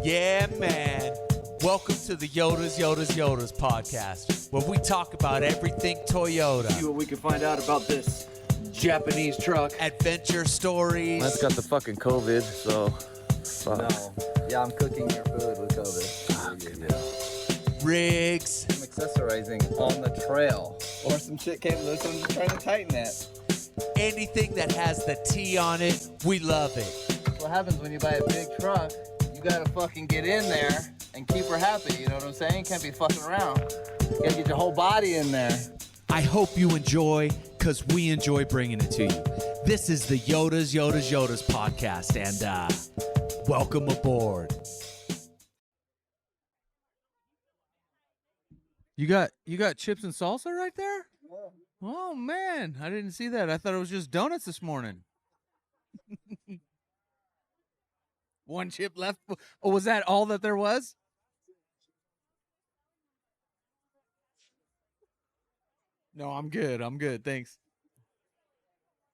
Yeah, man. Welcome to the Yotas Yotas Yotas podcast, where we talk about everything Toyota. See what we can find out about this Japanese truck. Adventure stories. That's got the fucking COVID, so fuck. No. Yeah, I'm cooking your food with COVID. Rigs. I'm accessorizing on the trail. Or some shit came loose, I'm just trying to tighten it. Anything that has the T on it, we love it. What happens when you buy a big truck, you gotta fucking get in there and keep her happy, you know what I'm saying? Can't be fucking around. You gotta get your whole body in there. I hope you enjoy, because we enjoy bringing it to you. This is the Yotas Yotas Yotas podcast, and welcome aboard. You got chips and salsa right there? Yeah. Oh man, I didn't see that. I thought it was just donuts this morning. One chip left. Oh, was that all that there was? No, I'm good. I'm good. Thanks.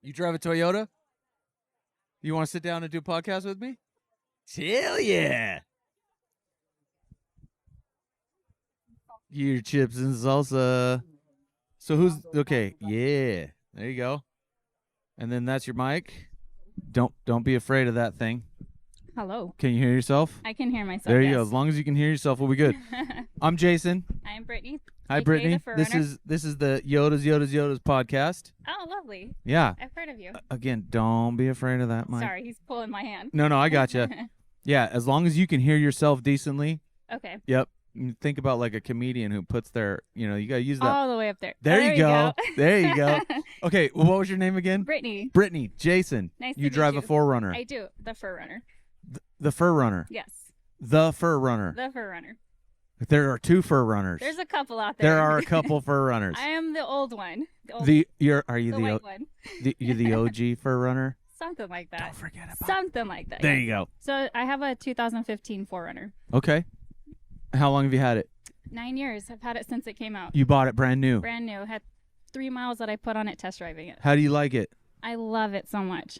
You drive a Toyota? You want to sit down and do a podcast with me? Hell yeah. Your chips and salsa. So who's okay? Yeah, there you go. And then that's your mic. Don't be afraid of that thing. Hello. Can you hear yourself? I can hear myself. There you yes. go. As long as you can hear yourself, we'll be good. I'm Jason. I am Brittany. Hi, aka Brittany. the Fur-runner. This is the Yotas Yotas Yotas podcast. Oh, lovely. Yeah. I've heard of you. Again, don't be afraid of that mic. Sorry, he's pulling my hand. No, I got you. Yeah, as long as you can hear yourself decently. Okay. Yep. Think about like a comedian who puts their, you gotta use that. All the way up there. There you go. There you go. Okay, well, what was your name again? Brittany. Brittany. Jason. Nice to You meet drive you. a Fur-runner. I do. The Fur-runner. The Fur-runner. Yes. The Fur-runner. The Fur-runner. There are two Fur-runners. There's a couple out there. There are a couple Fur-runners. I am the old one. Are you the white one. You're the OG Fur-runner? Something like that. Don't forget about Something like that. There yes. you go. So I have a 2015 4Runner. Okay. How long have you had it? 9 years. I've had it since it came out. You bought it brand new. Brand new. Had 3 miles that I put on it test driving it. How do you like it? I love it so much.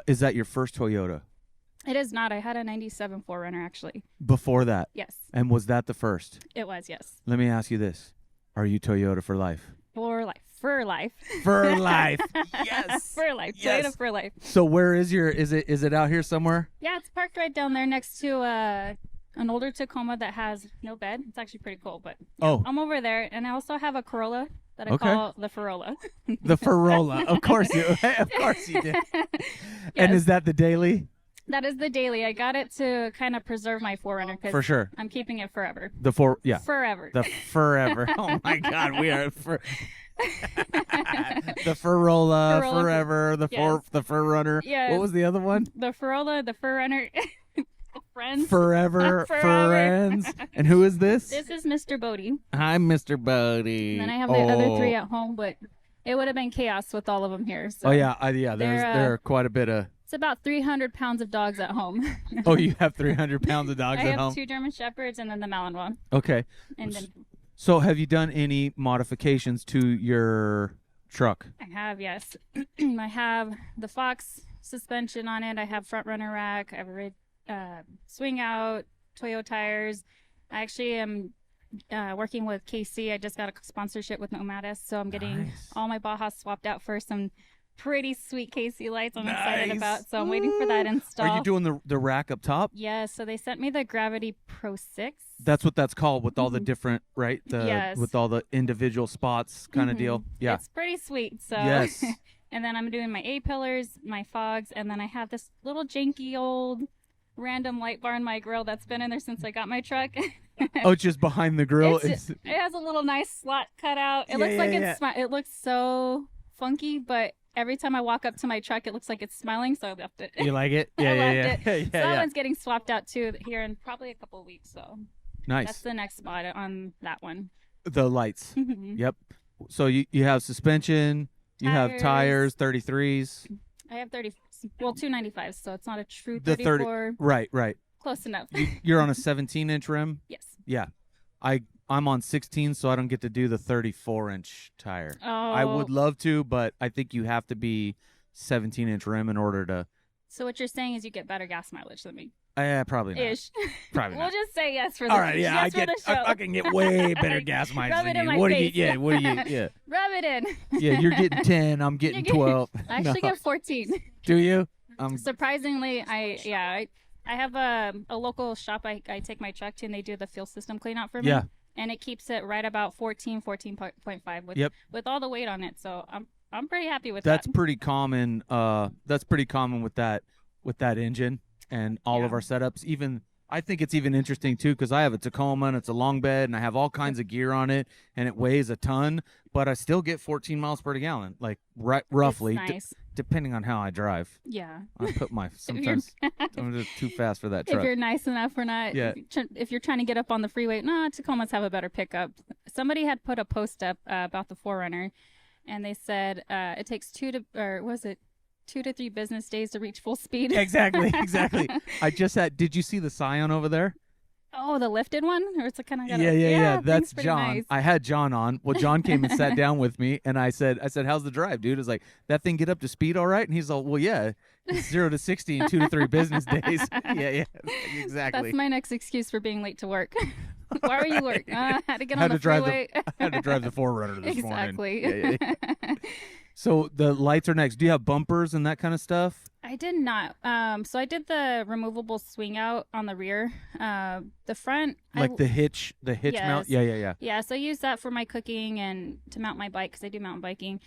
Is that your first Toyota? It is not. I had a 97 4Runner actually. Before that? Yes. And was that the first? It was, yes. Let me ask you this. Are you Toyota for life? For life. For life. For life. Yes. For life. Yes. Toyota for life. So where is is it out here somewhere? Yeah, it's parked right down there next to an older Tacoma that has no bed. It's actually pretty cool, but Oh. I'm over there, and I also have a Corolla that I Okay. call the Furola. The Fur-rolla. Of course you of course you did. And is that the daily? That is the daily. I got it to kind of preserve my 4Runner because For sure. I'm keeping it forever. Yeah. Forever. The forever. Oh my God, we are the Fur-rolla, Fur-rolla, forever, yes. the Fur-runner. Yes. What was the other one? The Furola, the Fur-runner, the friends. Forever, Forever. friends. And who is this? This is Mr. Bodie. Hi, Mr. Bodie. And then I have the other 3 at home, but it would have been chaos with all of them here. So Oh yeah, there are quite a bit of. it's about 300 pounds of dogs at home. Oh, you have 300 pounds of dogs I at have home. 2 German Shepherds and then the Malinois. Okay. And then So have you done any modifications to your truck? I have, yes. I have the Fox suspension on it. I have front runner rack. I have a swing out, Toyo tires. I actually am working with KC. I just got a sponsorship with Nomadis, so I'm getting all my Bajas swapped out for some pretty sweet KC lights I'm excited about. So I'm waiting for that install. Are you doing the rack up top? Yes, so they sent me the Gravity Pro 6. That's what that's called, with all the different, right? Yes. With all the individual spots kind of deal. Yeah. It's pretty sweet. So Yes. And then I'm doing my A-pillars, my fogs, and then I have this little janky old random light bar in my grill that's been in there since I got my truck. Oh, it's just behind the grill. It has a little nice slot cut out. It looks like it looks so funky, but every time I walk up to my truck, it looks like it's smiling, so I left it. You like it? Yeah, I yeah, left yeah. it. So that one's getting swapped out too here in probably a couple of weeks. So Nice. that's the next spot on that one. The lights. Mhm. Yep. So you have suspension, you have tires, Tires. 33s. I have 295s, so it's not a true The 34. Right. Close enough. You're on a 17-inch rim? Yes. Yeah. I'm on 16, so I don't get to do the 34-inch tire. Oh. I would love to, but I think you have to be 17-inch rim in order to So what you're saying is you get better gas mileage than me. Probably not. Ish. Probably We'll not. just say yes for the All right, yeah, yes for the show. I fucking get way better gas mileage Rub than it in you. my What do face. you? Yeah, what do you? Yeah, Rub it in. yeah. You're getting 10. I'm getting 12. I actually No. get 14. Do you? Surprisingly, I have a local shop I take my truck to, and they do the fuel system clean out for me. Yeah. And it keeps it right about 14.5 with all the weight on it. So I'm pretty happy with That's that. pretty common. That's pretty common with that engine and all of our setups. Even I think it's even interesting too because I have a Tacoma and it's a long bed and I have all kinds of gear on it and it weighs a ton, but I still get 14 miles per gallon, like roughly, It's nice. depending on how I drive. Yeah. I put my sometimes I'm just too fast for that truck. If you're nice enough or not. Yeah. If you're trying to get up on the freeway, Tacomas have a better pickup. Somebody had put a post up about the 4Runner, and they said it takes 2 to 3 business days to reach full speed. Exactly. I just had. Did you see the Scion over there? Oh, the lifted one, or it's kind of Yeah. That's pretty John. Nice. I had John on. Well, John came and sat down with me, and I said, how's the drive, dude? It's like that thing get up to speed all right, and he's all, well, yeah, 0 to 60 in 2 to 3 business days. Yeah, exactly. That's my next excuse for being late to work. Why are you work? Had to get on Had the to drive freeway. I had to drive the 4Runner this Exactly. morning. Yeah. So the lights are next. Do you have bumpers and that kind of stuff? I did not. So I did the removable swing out on the rear. The front, Like the hitch mount? Yes. Yeah. Yeah, so I use that for my cooking and to mount my bike because I do mountain biking.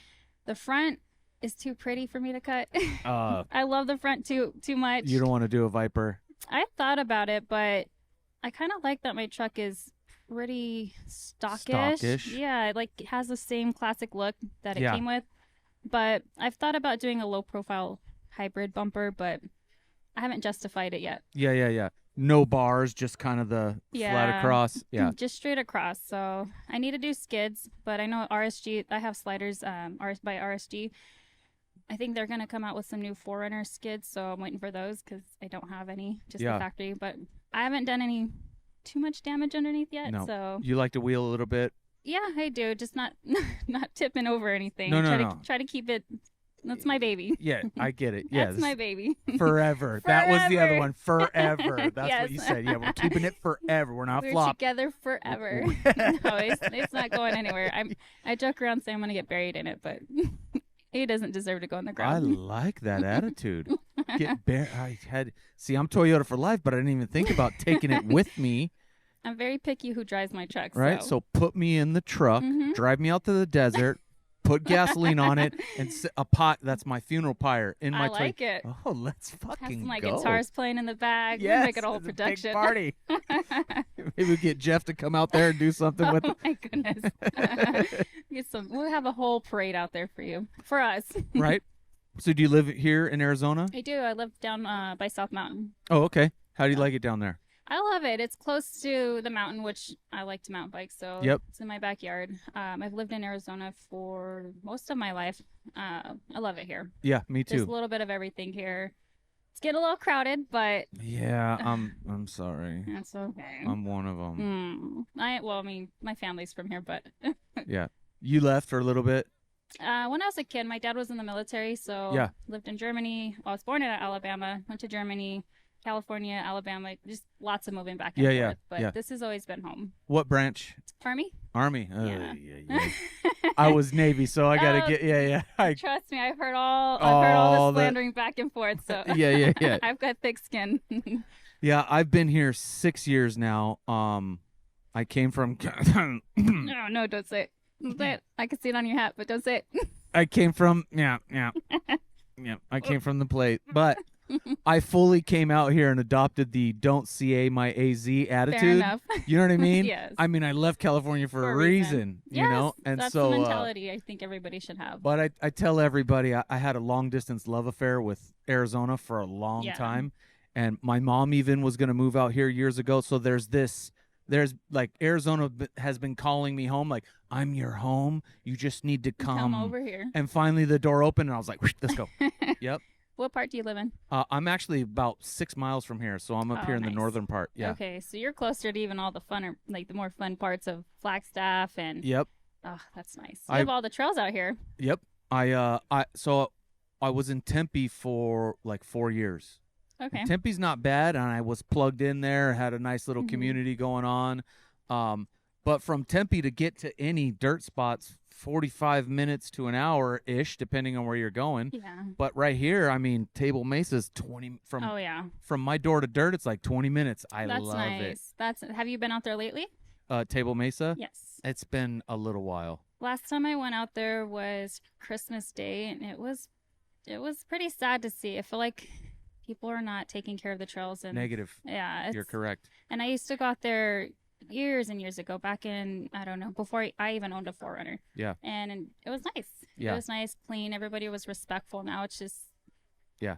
The front is too pretty for me to cut. I love the front too much. You don't want to do a Viper? I thought about it, but I kind of like that my truck is pretty stockish. Yeah, it has the same classic look that it came with. But I've thought about doing a low profile hybrid bumper, but I haven't justified it yet. Yeah. No bars, just kind of the flat across. Yeah. Just straight across. So I need to do skids, but I know RSG, I have sliders by RSG. I think they're going to come out with some new 4Runner skids, so I'm waiting for those because I don't have any, just the factory. But I haven't done any too much damage underneath yet. No. So You like to wheel a little bit? yeah, I do. Just not tipping over anything. No. Try to keep it. That's my baby. Yeah, I get it. Yeah, That's my baby. Forever. That was the other Forever. one. Forever. That's Yes. what you said. Yeah, we're keeping it forever. We're not We're flopping. together forever. No, it's not going anywhere. I joke around saying I'm going to get buried in it, but he doesn't deserve to go in the I ground. like that attitude. I'm Toyota for life, but I didn't even think about taking it with me. I'm very picky who drives my truck. Right? So put me in the truck, drive me out to the desert, put gasoline on it, and a pot. That's my funeral pyre in my I like it. Oh, let's Have fucking some go. guitars playing in the back. Yes, We'll make it a whole it's big production. party. Maybe we get Jeff to come out there and do something with Oh it. my goodness. We'll have a whole parade out there for us. Right? So do you live here in Arizona? I do. I live down by South Mountain. Oh, okay. How do you like it down there? I love it. It's close to the mountain, which I like to mountain bike, so it's in my backyard. I've lived in Arizona for most of my life. I love it here. Yeah, me too. There's a little bit of everything here. It's getting a little crowded, but Yeah, I'm sorry. that's okay. I'm one of them. My family's from here, but Yeah. You left for a little bit? when I was a kid, my dad was in the military, so lived in Germany. Well, I was born in Alabama, went to Germany, California, Alabama, just lots of moving back and forth. But this has always been home. What branch? Army? Army. Yeah. I was Navy, so I gotta get Trust me, I've heard all the slandering back and forth. So Yeah. I've got thick skin. Yeah, I've been here 6 years now. I came from No, don't say it. Don't say it. I can see it on your hat, but don't say it. I came from I came from the plate, but I fully came out here and adopted the "don't CA my AZ" attitude. Fair enough. You know what I mean? Yes. I mean, I left California for a reason, you know, and that's so the mentality I think everybody should have. But I tell everybody I had a long distance love affair with Arizona for a long time, and my mom even was going to move out here years ago. So there's like Arizona has been calling me home, like, I'm your home. You just need to come over here. And finally the door opened, and I was like, let's go. Yep. What part do you live in? I'm actually about 6 miles from here, so I'm up here in the northern part. Yeah. Okay, so you're closer to even all the the more fun parts of Flagstaff and. Yep. Oh, that's nice. You have all the trails out here. Yep. So I was in Tempe for like 4 years. Okay. Tempe's not bad, and I was plugged in there, had a nice little community going on. But from Tempe to get to any dirt spots, 45 minutes to an hour-ish, depending on where you're going. Yeah. But right here, I mean, Table Mesa's 20 from Oh yeah. from my door to dirt. It's like 20 minutes. That's love nice. Have you been out there lately? it. Table Mesa. Yes. It's been a little while. Last time I went out there was Christmas Day, and it was pretty sad to see. I feel like people are not taking care of the trails, and Negative. yeah, You're correct. And I used to go out there years and years ago, back in, I don't know, before I even owned a 4Runner. Yeah. And it was nice. Yeah. It was nice, clean. Everybody was respectful. Now it's just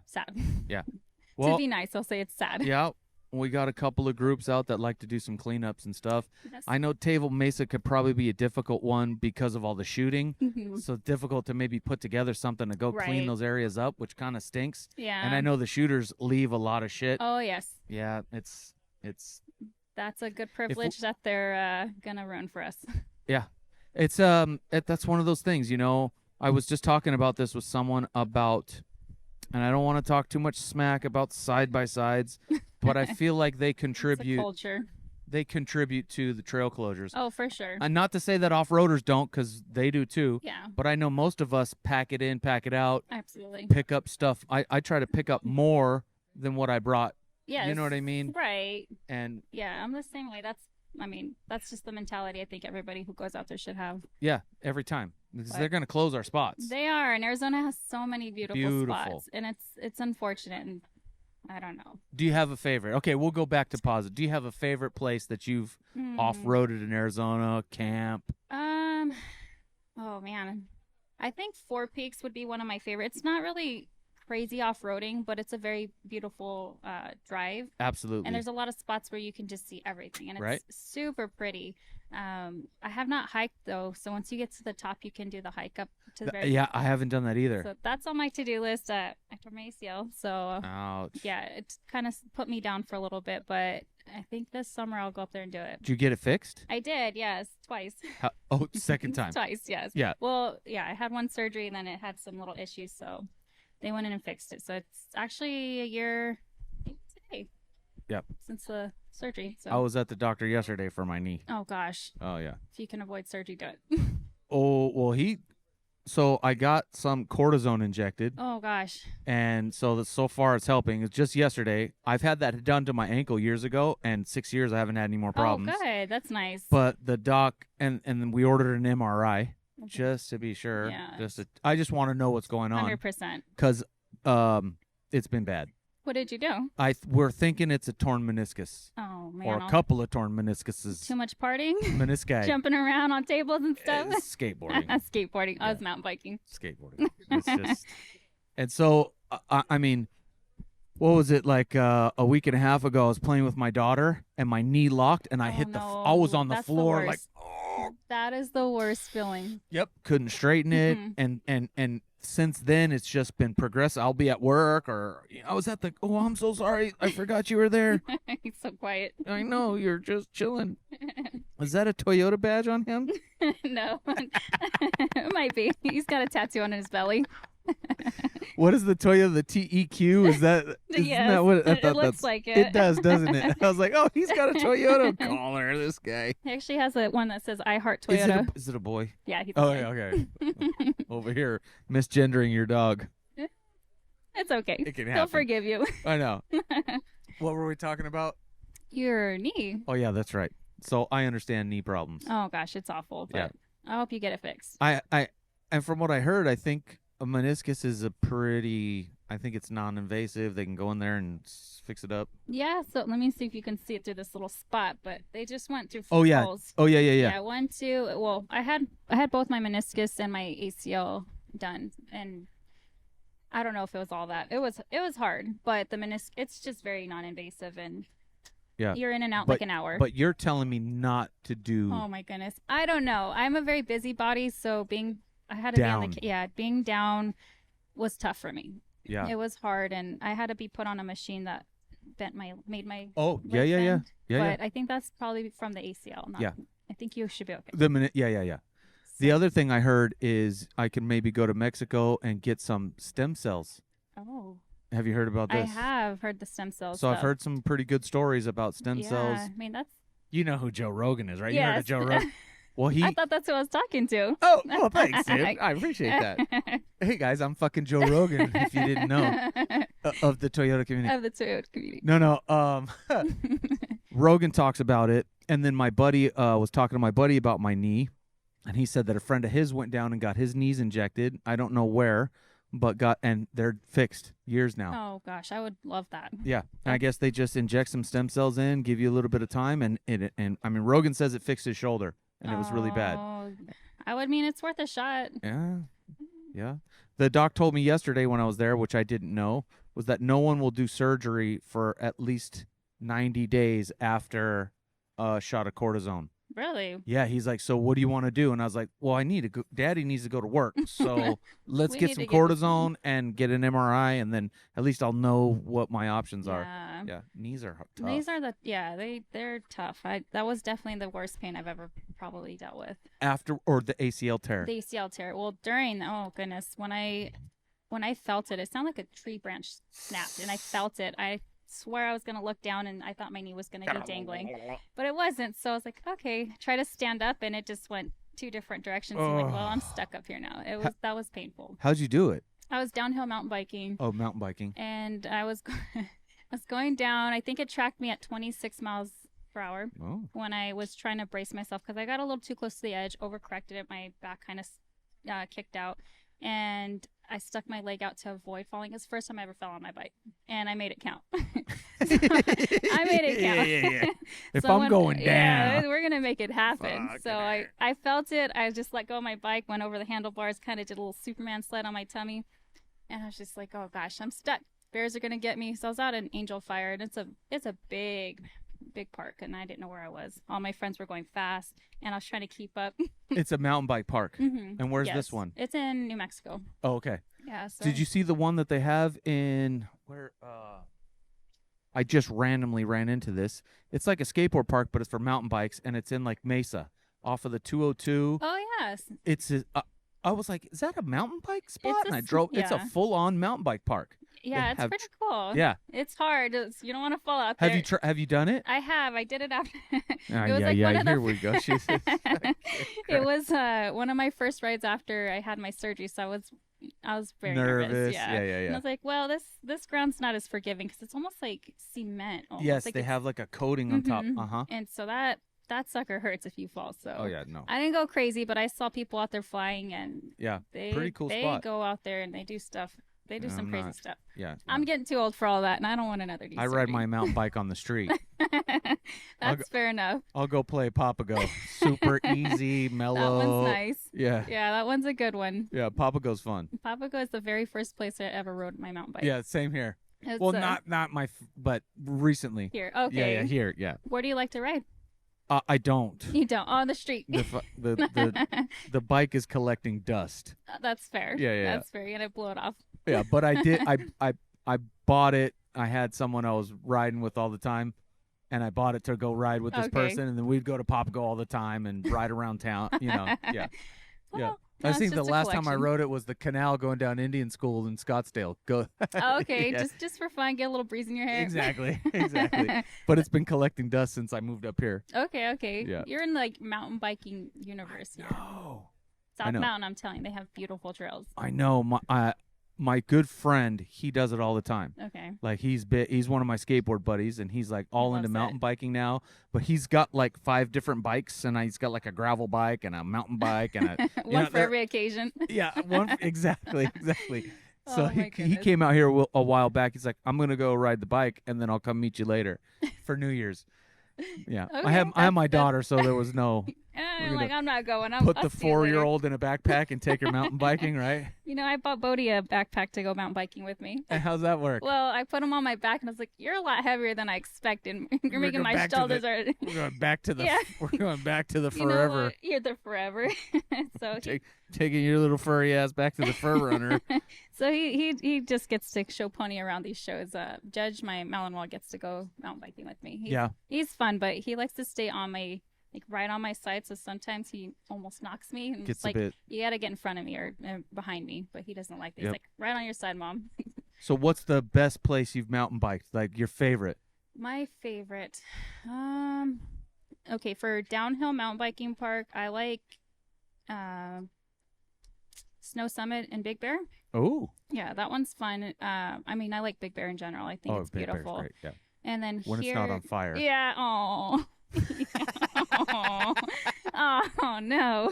sad. Yeah. To Well, be nice, I'll say it's sad. yeah. We got a couple of groups out that like to do some cleanups and stuff. Yes. I know Table Mesa could probably be a difficult one because of all the shooting. Mhm. So difficult to maybe put together something to go clean Right. those areas up, which kind of stinks. Yeah. And I know the shooters leave a lot of shit. Oh, yes. Yeah, it's That's a good privilege that they're going to ruin for us. it's that's one of those things, you know. I was just talking about this with someone about, and I don't want to talk too much smack about side by sides, but I feel like they It's a contribute culture. to the trail closures. Oh, for sure. And not to say that off-roaders don't, because they do too. Yeah, But I know most of us pack it in, pack it out, absolutely. pick up stuff. I try to pick up more than what I brought. Yes. You know what I mean? Right. And Yeah, I'm the same way. That's just the mentality I think everybody who goes out there should have. yeah, every time. Because But- they're going to close our spots. They are, and Arizona has so many beautiful Beautiful. spots, and it's unfortunate, and I don't know. Do you have a favorite? Okay, we'll go back to positive. Do you have a favorite place that you've off-roaded in Arizona, camp? Oh man, I think Four Peaks would be one of my favorites. It's not really crazy off-roading, but it's a very beautiful drive. Absolutely. And there's a lot of spots where you can just see everything, and it's Right. super pretty. I have not hiked though, so once you get to the top, you can do the hike up to the very Yeah, I haven't done that either. So that's on my to-do list after my ACL. So Ouch. yeah, it kind of put me down for a little bit, but I think this summer I'll go up there and do it. Did you get it fixed? I did, yes, twice. Second time. Twice, yes. Yeah. Well, yeah, I had one surgery and then it had some little issues, so they went in and fixed it. So it's actually a year today. Yep. Since the surgery. So I was at the doctor yesterday for my knee. oh gosh, Oh, yeah. if you can avoid surgery, do it. Oh, well, so I got some cortisone injected, Oh gosh. and so far it's helping. It's just yesterday. I've had that done to my ankle years ago, and 6 years I haven't had any more problems. Oh good, that's nice. But the doc, and then we ordered an MRI just to be sure. Yeah. I just want to know what's going on 100%. because it's been bad. What did you do? We're thinking it's a torn meniscus Oh man, or a couple of torn meniscuses. too much partying, Menisci. jumping around on tables and stuff. Skateboarding. Skateboarding. I was mountain biking. Skateboarding. It's just, and so I mean, what was it like a week and a half ago? I was playing with my daughter and my knee locked and I Oh, hit no. I was on the That's floor like, worst. That is the worst feeling. yep, couldn't straighten it, and since then it's just been progressive. I'll be at work or I was at the. Oh, I'm so sorry, I forgot you were there. He's so quiet. I know you're just chilling. Is that a Toyota badge on him? No, it might be. He's got a tattoo on his belly. What is the Toyota? The TEQ? Is that? Isn't Yes, that what I it thought looks that's- like It it. does, doesn't it? I was like, oh, he's got a Toyota collar. This guy. He actually has one that says "I heart Toyota." Is it a boy? Yeah, he's. Oh, a yeah, boy. okay. Over here, misgendering your dog. It's okay. It can They'll happen. forgive you. I know. What were we talking about? Your knee. Oh yeah, that's right. So I understand knee problems. Oh gosh, it's awful. But Yeah. I hope you get it fixed. And from what I heard, I think a meniscus is I think it's non-invasive. They can go in there and fix it up. Yeah. So let me see if you can see it through this little spot. But they just went through. Oh yeah. holes. Oh yeah. Yeah, 1, 2. Well, I had both my meniscus and my ACL done, and I don't know if it was all that. It was hard, but the meniscus, it's just very non-invasive, and Yeah. you're in and out like an hour. But you're telling me not to do. Oh my goodness, I don't know. I'm a very busybody, so I had to Down. be on being down was tough for me. Yeah. It was hard, and I had to be put on a machine that made my. Oh yeah, leg yeah, yeah, bend. yeah, But I think that's probably from the ACL. Not, Yeah. I think you should be okay. The minute. Yeah. The other thing I heard is I can maybe go to Mexico and get some stem cells. Oh. Have you heard about this? I have heard the stem cells. So I've heard some pretty good stories about stem cells. I mean, that's. You know who Joe Rogan is, right? Yes. You heard of Joe Rogan? Well, I thought that's who I was talking to. Oh, well, thanks, dude. I appreciate that. Hey, guys, I'm fucking Joe Rogan, if you didn't know, of the Toyota community. Of the Toyota community. No. Rogan talks about it, and then my buddy was talking to my buddy about my knee, and he said that a friend of his went down and got his knees injected. I don't know where, but and they're fixed years now. Oh gosh, I would love that. Yeah, and I guess they just inject some stem cells in, give you a little bit of time, and I mean, Rogan says it fixed his shoulder, and it was really bad. I would mean it's worth a shot. Yeah. The doc told me yesterday when I was there, which I didn't know, was that no one will do surgery for at least 90 days after a shot of cortisone. Really? Yeah, he's like, so what do you want to do? And I was like, well, I need to go. Daddy needs to go to work, so let's get some cortisone and get an MRI, and then at least I'll know what my options are. Yeah, knees are tough. These are they're tough. That was definitely the worst pain I've ever probably dealt with. After or the ACL tear. The ACL tear. Well, during when I felt it, it sounded like a tree branch snapped, and I felt it. I swear I was going to look down and I thought my knee was going to be dangling, but it wasn't. So I was like, okay, try to stand up, and it just went two different directions. I'm like, well, I'm stuck up here now. That was painful. How'd you do it? I was downhill mountain biking. Oh, mountain biking. And I was going down. I think it tracked me at 26 miles per hour when I was trying to brace myself because I got a little too close to the edge, overcorrected it. My back kind of kicked out, and I stuck my leg out to avoid falling. It's the first time I ever fell on my bike, and I made it count. I made it count. Yeah. If I'm going down, we're gonna make it happen. So I felt it. I just let go of my bike, went over the handlebars, kind of did a little Superman sled on my tummy, and I was just like, oh gosh, I'm stuck. Bears are gonna get me. So I was out in Angel Fire, and it's a big park, and I didn't know where I was. All my friends were going fast, and I was trying to keep up. It's a mountain bike park. Mm-hmm. And where's this one? It's in New Mexico. Oh, okay. Yeah. So. Did you see the one that they have in where? I just randomly ran into this. It's like a skateboard park, but it's for mountain bikes, and it's in like Mesa, off of the 202. Oh yes. It's I was like, is that a mountain bike spot? And I drove. Yeah. It's a full-on mountain bike park. Yeah, it's pretty cool. Yeah, it's hard. You don't want to fall out there. Have you done it? I have. I did it after. Here we go. It was one of my first rides after I had my surgery, so I was very nervous. Yeah. And I was like, well, this ground's not as forgiving because it's almost like cement. Almost. Yes, like they have like a coating on top. And so that sucker hurts if you fall. So no. I didn't go crazy, but I saw people out there flying, and pretty cool they spot. go out there and they do stuff. They do some crazy stuff. Yeah. I'm getting too old for all that, and I don't want another D. I ride my mountain bike on the street. That's fair enough. I'll go play Papago. Super easy, mellow. That one's nice. Yeah. Yeah, that one's a good one. Yeah, Papago's fun. Papago is the very first place I ever rode my mountain bike. Yeah, same here. It's, well, not my, but recently. Here, okay. Yeah, here, yeah. Where do you like to ride? I don't. You don't? On the street. The bike is collecting dust. That's fair. Yeah. That's fair. You're gonna blow it off. Yeah, but I did. I bought it. I had someone I was riding with all the time, and I bought it to go ride with this person, and then we'd go to Papago all the time and ride around town. Yeah. Well, I think the last time I rode it was the canal going down Indian School in Scottsdale. Okay, just for fun, get a little breeze in your hair. Exactly. But it's been collecting dust since I moved up here. Okay. Yeah. You're in like mountain biking universe here. No. South Mountain, I'm telling you, they have beautiful trails. I know. My good friend, he does it all the time. Okay. Like he's one of my skateboard buddies, and he's like all into mountain biking now. But he's got like 5 different bikes, and he's got like a gravel bike and a mountain bike and a one for every occasion. Yeah, one exactly. So Oh, he came out here a while back. He's like, I'm gonna go ride the bike, and then I'll come meet you later for New Year's. Yeah, Okay, I have my daughter, so there was no. I'm not going. Put the 4-year-old in a backpack and take her mountain biking, right? I bought Bodhi a backpack to go mountain biking with me. And how's that work? Well, I put him on my back, and I was like, "You're a lot heavier than I expected. You're making my shoulders are." We're going back to the. We're going back to the You know forever. what? You're the forever. So taking your little furry ass back to the fur runner. So he just gets to show pony around these shows. Judge, my Malinois, gets to go mountain biking with me. He's fun, but he likes to stay on my like right on my side, so sometimes he almost knocks me. And Gets it's like, a bit. you got to get in front of me or behind me, but he doesn't like this. Yep. Like, right on your side, Mom. So what's the best place you've mountain biked? Like your favorite? My favorite. Okay, for downhill mountain biking park, I like Snow Summit and Big Bear. Oh. Yeah, that one's fun. I mean, I like Big Bear in general. I think it's Big Bear's beautiful. great, yeah. And then When here, it's not on fire. Yeah. Oh. Oh no.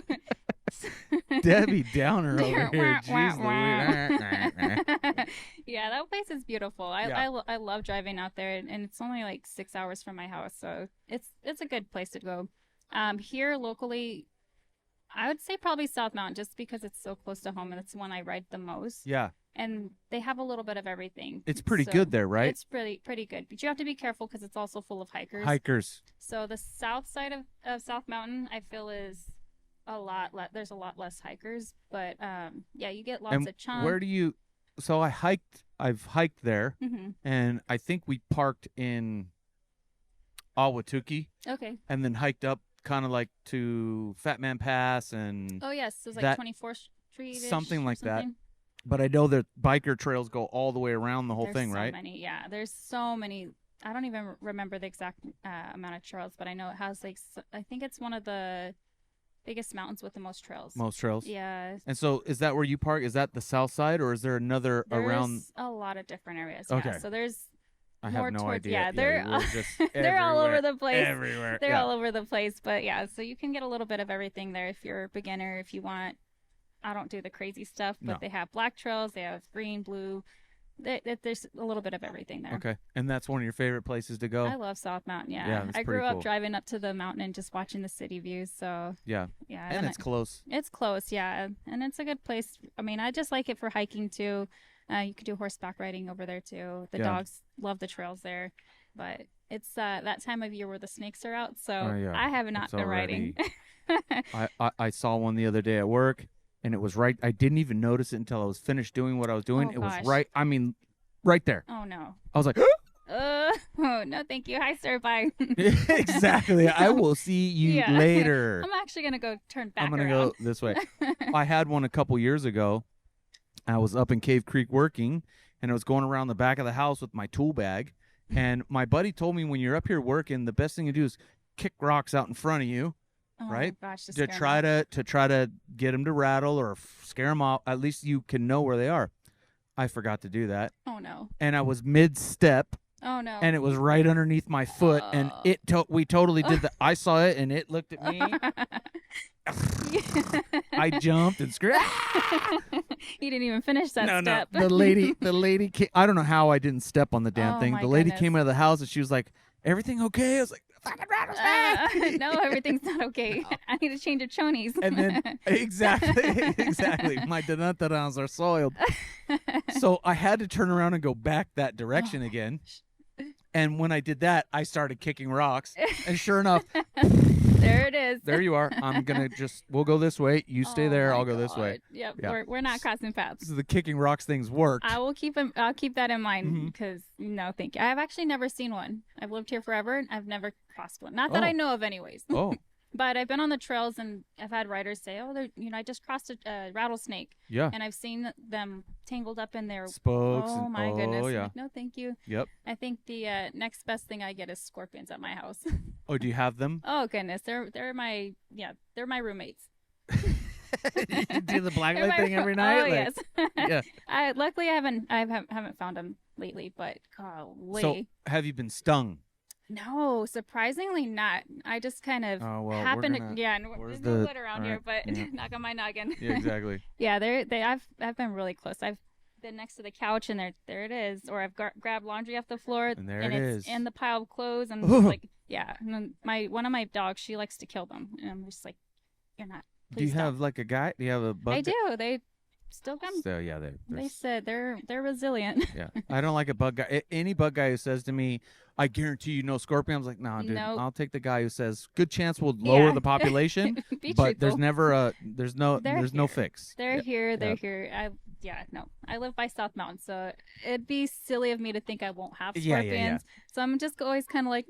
Debbie Downer over here. Jeez Louise. Yeah, that place is beautiful. I love driving out there, and it's only like 6 hours from my house, so it's a good place to go. Here locally, I would say probably South Mountain, just because it's so close to home and it's the one I ride the most. Yeah. And they have a little bit of everything. It's pretty good there, right? It's pretty good, but you have to be careful because it's also full of hikers. Hikers. So the south side of South Mountain, I feel, is there's a lot less hikers, but yeah, you get lots of chump. Where do you? So I've hiked there, Mhm. and I think we parked in Ahwatukee, Okay. and then hiked up kind of like to Fat Man Pass and Oh yes, so it's like that- 24th Street. something like that. But I know that biker trails go all the way around the whole There's thing, so right? Many, yeah. There's so many. I don't even remember the exact amount of trails, but I know it has like I think it's one of the biggest mountains with the most trails. Most trails. Yeah. And so, is that where you park? Is that the south side, or is there another around? There's a lot of different areas. Okay. Yeah. So there's I more have no towards- idea. yeah, they're- you were just they're all over everywhere, the place. Everywhere. They're yeah. all over the place, but yeah, so you can get a little bit of everything there if you're a beginner. If you want, I don't do the crazy stuff, but No. they have black trails, they have green, blue. There's a little bit of everything there. Okay, and that's one of your favorite places to go. I love South Mountain. Yeah, Yeah, that's I pretty grew up cool. driving up to the mountain and just watching the city views. So Yeah, yeah, and it's close. it's close. Yeah, and it's a good place. I mean, I just like it for hiking too. You could do horseback riding over there too. The Yeah. dogs love the trails there, but it's that time of year where the snakes are out. So Oh, yeah. I have not It's been riding. I saw one the other day at work, and it was right. I didn't even notice it until I was finished doing what I was doing. Oh, it was gosh. right. I mean, right there. Oh no. I was like, Oh no, thank you. Hi, sir. Bye. exactly. I will see you Yeah. later. I'm actually gonna go turn back I'm gonna around. go this way. I had one a couple years ago. I was up in Cave Creek working, and I was going around the back of the house with my tool bag. And my buddy told me, when you're up here working, the best thing to do is kick rocks out in front of you, Oh, right? Gosh, to try to get them to rattle or scare them off. At least you can know where they are. I forgot to do that, Oh no. and I was mid-step, Oh no. and it was right underneath my foot, and we totally did that. I saw it, and it looked at me. I jumped and screamed. You didn't even finish that No, step. the lady came, I don't know how I didn't step on the damn Oh, thing. my The lady goodness. came out of the house, and she was like, "Everything okay?" I was like, "Fucking rattlesnake!" No, everything's not okay. I need to change your chonies. And then exactly, my da-da-da-das are soiled. So I had to turn around and go back that direction again. And when I did that, I started kicking rocks. And sure enough, There it is. there you are. We'll go this way. You stay Oh, there. my I'll go this way. God. Yep, Yeah. we're not crossing paths. So the kicking rocks things worked. I'll keep that in mind Mhm. because no, thank you. I've actually never seen one. I've lived here forever and I've never crossed one. Not that I Oh. know of, anyways. Oh, But I've been on the trails and I've had riders say, "Oh, I just crossed a rattlesnake," yeah. and I've seen them tangled up in their. Spokes. Oh and, my goodness! I'm yeah. like, no, thank you. Yep. I think the next best thing I get is scorpions at my house. Oh, do you have them? Oh goodness, they're my roommates. You do the black They're light my thing every oh, night? yes. Yeah. Luckily I haven't found them lately, but golly. So have you been stung? No, surprisingly not. I just kind of Oh, well, we're happened gonna- to, where's there's no the- wood around all here, right, but yeah. knock on my noggin. Yeah, exactly. Yeah, I've been really close. I've been next to the couch and there it is, or I've grabbed laundry off the floor And there it it's is. in the pile of clothes, and Ugh. like, yeah. And then one of my dogs, she likes to kill them, and I'm just like, you're not. Do you Please stop. have like a guy? Do you have a bug? I do. They still come. So yeah, They said they're resilient. yeah. I don't like a bug guy. Any bug guy who says to me, "I guarantee you no scorpion," I was like, "No, dude. Nope. I'll take the guy who says good chance we'll lower Yeah. the population, Be but there's truthful. never there's no They're here. fix." They're Yeah. here. They're Yeah. here. I live by South Mountain, so it'd be silly of me to think I won't have Yeah, scorpions. yeah, yeah. So I'm just always kind of like,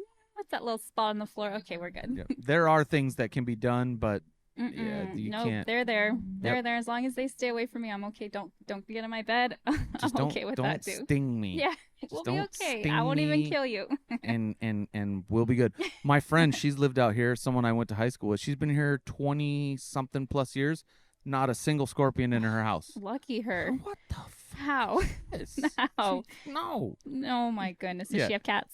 what's that little spot on the floor? Okay, we're good. Yeah. There are things that can be done, but yeah, you nope, can't. they're there. They're there. As long as they stay away from me, I'm okay. Don't get in my bed. Just I'm okay with that too. Don't sting me. Yeah, we'll be don't okay. sting I won't even me. kill you. and we'll be good. My friend, she's lived out here. Someone I went to high school with. She's been here 20-something plus years. Not a single scorpion in her house. Lucky her. What the How? No. No. Oh my goodness. Does she have cats?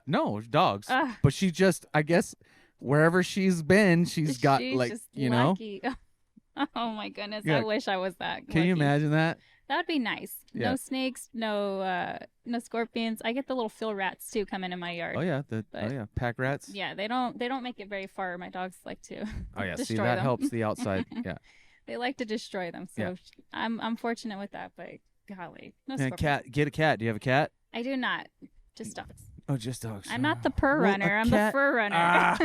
No, dogs. Ugh. But she just, I guess, wherever she's been, she's got like, just you lucky. Oh my goodness. Yeah. I wish I was that. Can you lucky. imagine that? That would be nice. Yeah. No snakes, no scorpions. I get the little field rats too coming in my yard. Oh yeah, But- pack rats. Yeah, they don't make it very far. My dogs like to Oh yeah, see destroy that them. helps the outside. Yeah. They like to destroy them. So Yeah. I'm fortunate with that, but golly. No And scorpions. get a cat. Do you have a cat? I do not. Just dogs. Oh, just dogs. I'm not the purr Well, runner. a I'm cat- the fur runner.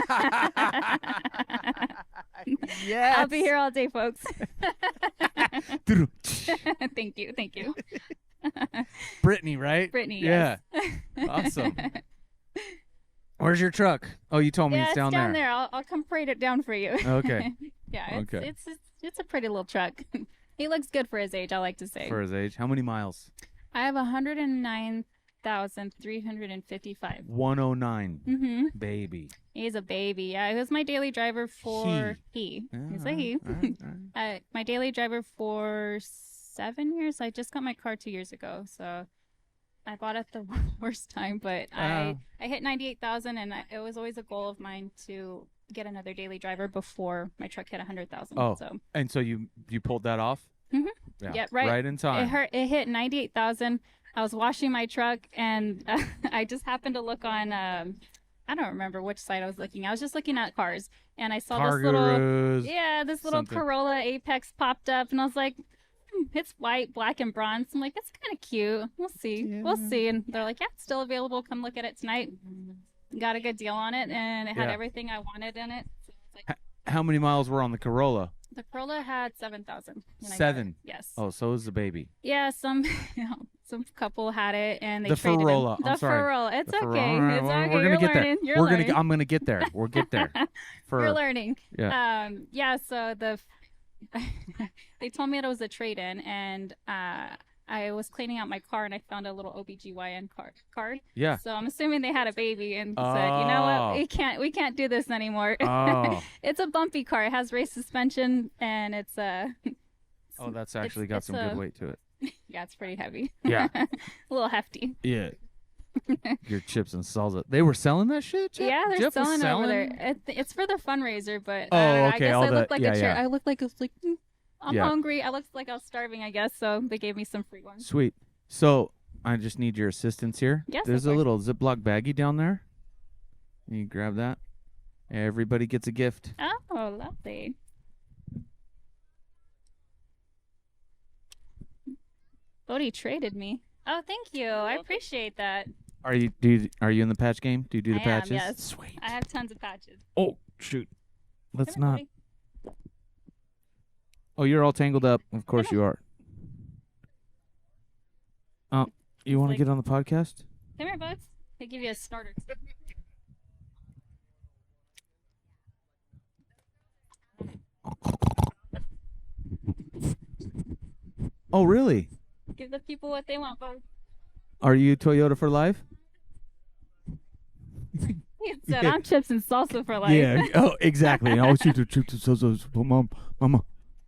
Yes. I'll be here all day, folks. Thank you. Brittany, right? Brittany, Yeah. yes. Awesome. Where's your truck? Oh, you told me Yeah, it's down there. I'll come parade it down for you. Okay. Yeah, Okay. it's a pretty little truck. He looks good for his age, I like to say. For his age. How many miles? I have 109,355. 109. Mm-hmm. Baby. He's a baby. Yeah, he was my daily driver for He's a he. All right. My daily driver for 7 years. I just got my car 2 years ago, so I bought it the worst time. But I hit 98,000, and it was always a goal of mine to get another daily driver before my truck hit 100,000. Oh, so and so you pulled that off? Mhm. Yeah, Yeah, right. Right in time. it hit 98,000. I was washing my truck, and I just happened to look on. I don't remember which site I was looking. I was just looking at cars, and I saw Car this little Gurus, this little something. Corolla Apex popped up, and I was like, it's white, black, and bronze. I'm like, that's kind of cute. We'll see. We'll see. And they're like, yeah, it's still available. Come look at it tonight. Got a good deal on it, and it had Yeah. everything I wanted in it. So it's like, How many miles were on the Corolla? the Corolla had 7,000. when I got it. 7. Yes. Oh, so is the baby. Yeah, some couple had it, and they The traded Fur-rolla. him. I'm The sorry. Fur-rolla. It's The okay. Fur-rolla. All right, It's well, okay. We're You're gonna get learning. there. You're learning. I'm gonna get there. We'll get there. You're learning. Yeah. Yeah. So they told me it was a trade-in, and I was cleaning out my car, and I found a little OBGYN card. Yeah. So I'm assuming they had a baby and said, you know Oh. what, we can't do this anymore. Oh. It's a bumpy car. It has race suspension, and it's Oh, that's actually got it's some good weight to it. yeah, it's pretty heavy. Yeah. A little hefty. Yeah. Your chips and salsa. They were selling that shit? Jeff? Yeah, they're Jeff was selling over there. It's for the fundraiser, but Oh, I okay, guess all I looked like yeah, a yeah. I looked like I was like, I'm Yeah. hungry. I looked like I was starving, I guess. So they gave me some free ones. Sweet. So I just need your assistance here. Yes, There's of a course. little Ziploc baggie down there. You grab that. Everybody gets a gift. Oh, lovely. Bodie traded me. Oh, thank you. I appreciate that. Are you in the patch game? Do you do the I am, patches? yes. Sweet. I have tons of patches. Oh shoot. Let's Come here, not. Bodie. Oh, you're all tangled up. Of course Come you are. Oh, you want to like- get on the podcast? Come here, bugs. They give you a snorter. Oh, really? Give the people what they want, bugs. Are you Toyota for life? He said, I'm chips and salsa for life. Yeah. Oh, exactly. Oh, shoot, mom, mama.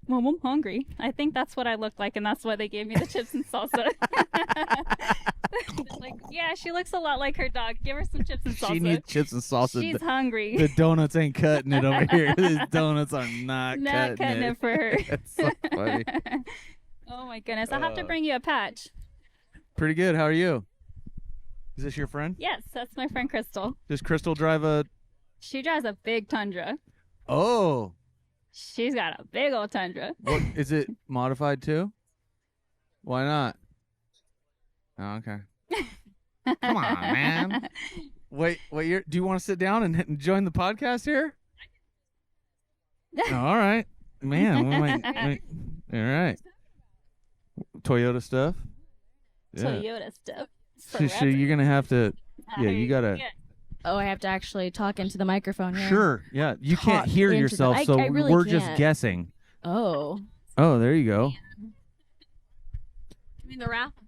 Mom, I'm hungry. I think that's what I look like, and that's why they gave me the chips and salsa. Like, yeah, she looks a lot like her dog. Give her some chips and salsa. She needs chips and salsa. She's hungry. The donuts ain't cutting it over here. These donuts are not cutting it for her. That's so funny. Oh my goodness! I'll have to bring you a patch. Pretty good. How are you? Is this your friend? Yes, that's my friend Crystal. Does Crystal drive a? She drives a big Tundra. Oh, She's got a big old Tundra. what is it modified too? Why not? Oh, okay. Come on, man. Wait. Do you want to sit down and join the podcast here? All right, man. All right. Toyota stuff. Yeah. Toyota stuff. So you're gonna have to. Yeah, you gotta. Oh, I have to actually talk into the microphone here. Sure. Yeah. You can't Talk hear into yourself, the- so I really we're just can't. guessing. Oh. Oh, there you go. You mean the raffle?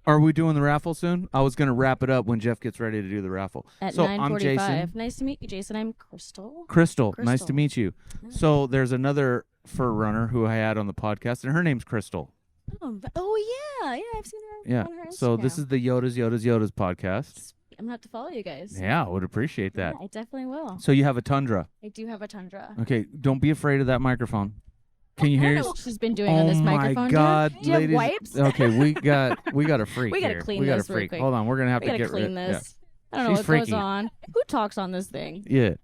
Are we doing the raffle soon? I was going to wrap it up when Jeff gets ready to do the raffle. At so 9:45. I'm Jason. Nice to meet you, Jason. I'm Krystal. Crystal, nice to Crystal. meet you. So there's another fur runner who I had on the podcast, and her name's Crystal. Yeah, I've seen her. Yeah. On her So this Instagram. is the Yotas Yotas Yotas podcast. I'm gonna have to follow you guys. Yeah, I would appreciate that. Yeah, I definitely will. So you have a Tundra. I do have a Tundra. Okay, don't be afraid of that microphone. Can you I hear? don't know what she's been doing on this microphone. Oh my God, Do you have ladies! wipes? Okay, we got a freak. We gotta here. clean we got this a real freak. quick. Hold on, we're gonna have We to gotta get clean rid. this. I don't know She's what freaky. goes on. Who talks on this thing? Yeah.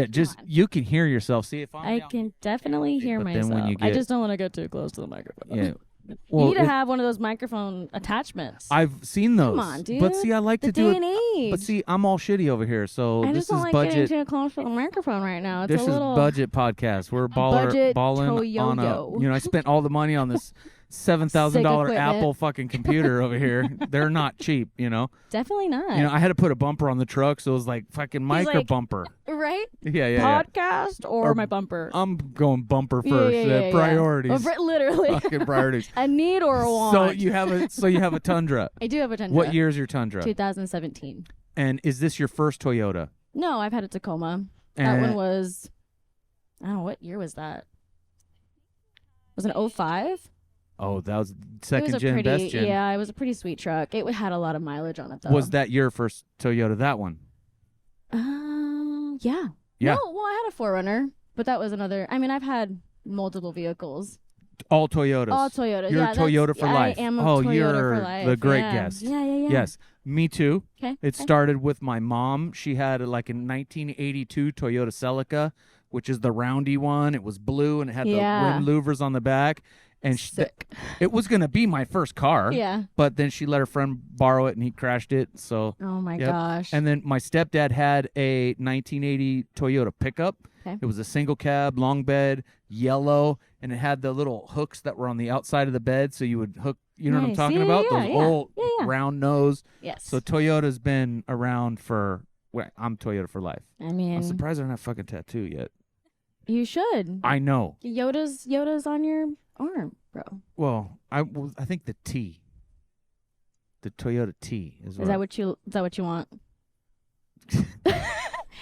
Just on. you can hear yourself. See if I'm I down- can definitely hear But then myself. when you I get- just don't want to get too close to the microphone. Yeah. You Well, need to have one of those microphone attachments. I've seen those. Come on, dude. But see, I like the to do day it. and age. But see, I'm all shitty over here, so I this just don't is like budget. getting too close to the microphone right now. It's This a is little budget podcast. We're budget balling on a. yo-yo. You know, I spent all the money on this $7,000 Sick equipment. Apple fucking computer over here. They're not cheap, you know. Definitely not. You know, I had to put a bumper on the truck, so it was like fucking micro like, bumper. right? Yeah. Podcast or Or- my bumper? I'm going bumper Yeah, first. yeah. Priorities. Literally. Fucking priorities. A need or a want. So you have a Tundra. I do have a Tundra. What year is your Tundra? 2017. And is this your first Toyota? No, I've had a Tacoma. That And- one was, I don't know, what year was that? Was it 05? Oh, that was It was second a gen, pretty, best gen. yeah, it was a pretty sweet truck. It had a lot of mileage on it, though. Was that your first Toyota? That one? Yeah. Yeah. No, well, I had a 4Runner, but that was another. I mean, I've had multiple vehicles. All Toyotas. All Toyotas. You're yeah, a Toyota for life. I am a Oh, Toyota you're for life. the great yeah. guest. Yeah. Yes, me too. Okay. It started with my mom. She had like a 1982 Toyota Celica, which is the roundy one. It was blue and it had Yeah. the rim louvers on the back. And Sick. it was going to be my first car. Yeah. But then she let her friend borrow it and he crashed it. So, Oh my Yep. gosh. and then my stepdad had a 1980 Toyota pickup. Okay. It was a single cab, long bed, yellow, and it had the little hooks that were on the outside of the bed. So you would hook, you know what I'm Nice. talking Yeah, about? yeah, Those yeah. old Yeah. round nose. Yes. So Toyota's been around for, well, I'm Toyota for life. I mean, I'm surprised I don't have a fucking tattoo yet. you should. I know. Yoda's on your arm, bro. Well, I think the T. The Toyota T is what. Is that what you want?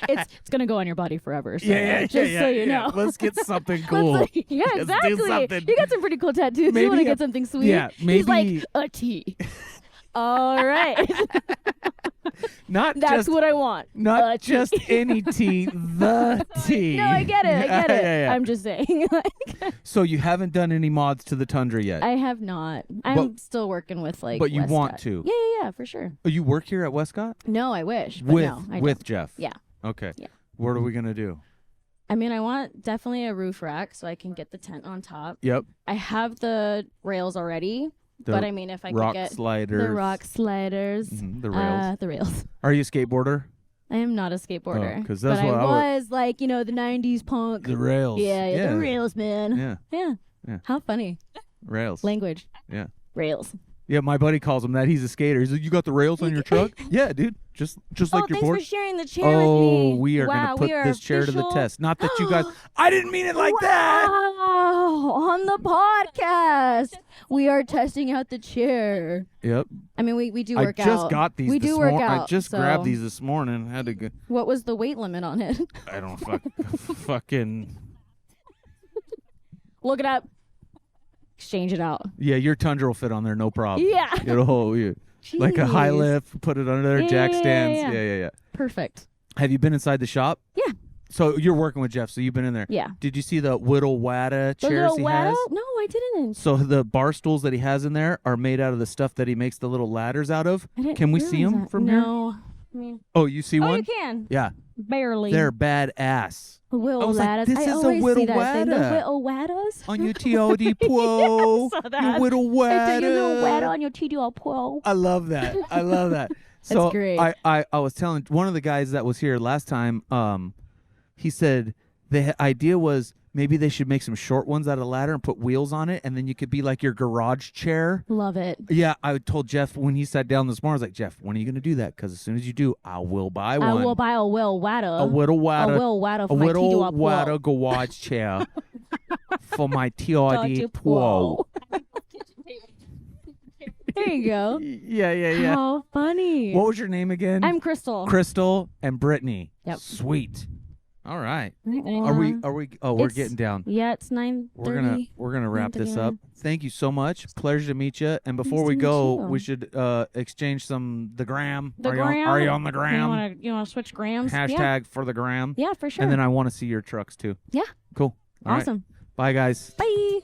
it's gonna go on your body forever. So just so you know. Let's get something cool. Yeah, Let's do exactly. something. You got some pretty cool tattoos. You Maybe want to a- get something sweet? yeah, He's like maybe- a T. All right, Not that's just what I want. not a T. just any T, the T. No, I get it. I get it. Yeah. I'm just saying. So you haven't done any mods to the Tundra yet. I have not. I'm still working with like. but you want Westcott. to. Yeah, for sure. Oh, you work here at Westcott No, I wish. But no, I with don't. Jeff. Yeah. Okay. Yeah. What are we gonna do? I mean, I want definitely a roof rack so I can get the tent on top. Yep. I have the rails already, The but I mean, if I could rock get sliders. the rock sliders, Mhm, the rails. the rails. Are you a skateboarder? I am not a skateboarder, 'cause that's but what I I was like, the '90s punk. The rails. Yeah, the rails, man. Yeah. Yeah. How funny Rails. language. Yeah. Rails. Yeah, my buddy calls him that. He's a skater. He's like, you got the rails on your truck? Yeah, dude. Just like your thanks board. for sharing the chair with Oh, me. we are wow, gonna put we are this chair to the official- test. Not that you guys. I didn't mean it like that. Wow, on the podcast, we are testing out the chair. Yep. I mean, we do I work out. just got these. We this do work mor- out. I just so grabbed these this morning. Had to go. What was the weight limit on it? I don't fucking. Look it up. Exchange it out. Yeah, your Tundra will fit on there, no problem. Yeah. It'll like a high Jeez. lift. Put it under there. Yeah, Jack yeah, stands. yeah. Yeah. Perfect. Have you been inside the shop? Yeah. So you're working with Jeff. So you've been in there. Yeah. Did you see the Whittle Wada The chairs little he Wada? has? No, I didn't. So the bar stools that he has in there are made out of the stuff that he makes the little ladders out of. I didn't Can we see realize them that. from here? No. I mean, Oh, you see one? you can. Yeah, Barely. they're badass. The Whittle I was like, Wadas. this I is a always Whittle see that thing. The Wada. Whittle Wadas. On your TOD Pro, saw you that. Whittle I Wada. do your little Wada on your TDL Pro. I love that. I love that. So That's great. I was telling one of the guys that was here last time. He said the idea was maybe they should make some short ones out of the ladder and put wheels on it, and then you could be like your garage chair. Love it. Yeah, I told Jeff when he sat down this morning, I was like, Jeff, when are you going to do that? Because as soon as you do, I will buy one. I will buy a Will Wada. A little Wada. A Will Wada A for my little T-Dwap Wada garage chair for my TRD Pro. There you go. Yeah. How funny. What was your name again? I'm Crystal. Crystal and Brittany. Yep. Sweet. All right. Are we? Oh, we're getting down. Yeah, it's 9:30. We're gonna wrap this up. 9:39. Thank you so much. Pleasure to meet you. And before Nice we to meet go, you. we should exchange the gram. The Are gram? you on the gram? You wanna switch grams? Hashtag for the gram. Yeah, for sure. And then I want to see your trucks too. Yeah. Cool. All right. Awesome. Bye, guys. Bye.